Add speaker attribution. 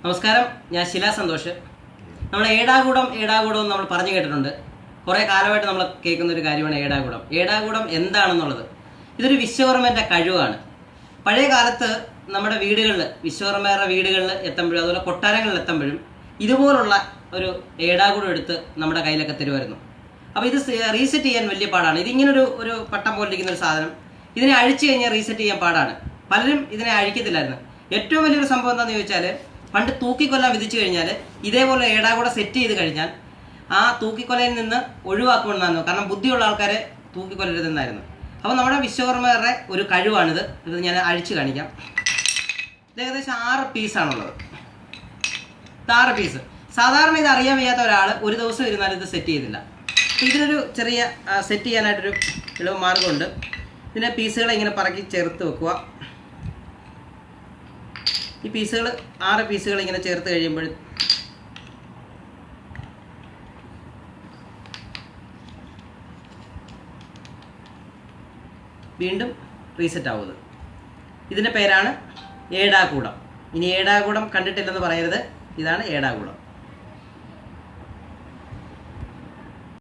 Speaker 1: നമസ്കാരം, ഞാൻ ശില സന്തോഷ്. നമ്മൾ ഏടാകൂടം എന്ന് നമ്മൾ പറഞ്ഞു കേട്ടിട്ടുണ്ട്. കുറേ കാലമായിട്ട് നമ്മൾ കേൾക്കുന്ന ഒരു കാര്യമാണ് ഏടാകൂടം. ഏടാകൂടം എന്താണെന്നുള്ളത്, ഇതൊരു വിശ്വകർമ്മൻ്റെ കഴിവാണ്. പഴയ കാലത്ത് നമ്മുടെ വീടുകളിൽ, വിശ്വകർമ്മയുടെ വീടുകളിൽ എത്തുമ്പോഴും അതുപോലെ കൊട്ടാരങ്ങളിൽ എത്തുമ്പോഴും ഇതുപോലുള്ള ഒരു ഏടാകൂടം എടുത്ത് നമ്മുടെ കയ്യിലൊക്കെ തരുമായിരുന്നു. അപ്പോൾ ഇത് റീസെറ്റ് ചെയ്യാൻ വലിയ പാടാണ്. ഇതിങ്ങനൊരു ഒരു പട്ടം പോലെ ഇരിക്കുന്ന ഒരു സാധനം, ഇതിനെ അഴിച്ചു കഴിഞ്ഞാൽ റീസെറ്റ് ചെയ്യാൻ പാടാണ്. പലരും ഇതിനെ അഴിക്കത്തില്ലായിരുന്നു. ഏറ്റവും വലിയൊരു സംഭവം എന്താണെന്ന് ചോദിച്ചാൽ, പണ്ട് തൂക്കിക്കൊല്ലാൻ വിധിച്ചു കഴിഞ്ഞാൽ ഇതേപോലെ ഏടാകൂടം സെറ്റ് ചെയ്ത് കഴിഞ്ഞാൽ ആ തൂക്കിക്കൊലയിൽ നിന്ന് ഒഴിവാക്കുമെന്നായിരുന്നു. കാരണം ബുദ്ധിയുള്ള ആൾക്കാരെ തൂക്കിക്കൊല്ലരുതെന്നായിരുന്നു. അപ്പോൾ നമ്മുടെ വിശ്വകർമ്മയുടെ ഒരു കഴിവാണിത്. ഇത് ഞാൻ അഴിച്ചു കാണിക്കാം. ഇത് ഏകദേശം 6 പീസാണുള്ളത്. 6 പീസ്. സാധാരണ ഇത് അറിയാൻ വയ്യാത്ത ഒരാൾ ഒരു ദിവസം ഇരുന്നാൽ ഇത് സെറ്റ് ചെയ്തില്ല. ഇതിനൊരു ചെറിയ സെറ്റ് ചെയ്യാനായിട്ടൊരു എളുപ്പ മാർഗമുണ്ട്. ഇതിനെ പീസുകളെ ഇങ്ങനെ പറക്കി ചേർത്ത് വെക്കുക. ഈ പീസുകൾ 6 പീസുകൾ ഇങ്ങനെ ചേർത്ത് കഴിയുമ്പോൾ വീണ്ടും റീസെറ്റ് ആവുന്നത്. ഇതിൻ്റെ പേരാണ് ഏടാകൂടം. ഇനി ഏടാകൂടം കണ്ടിട്ടില്ലെന്ന് പറയരുത്, ഇതാണ് ഏടാകൂടം.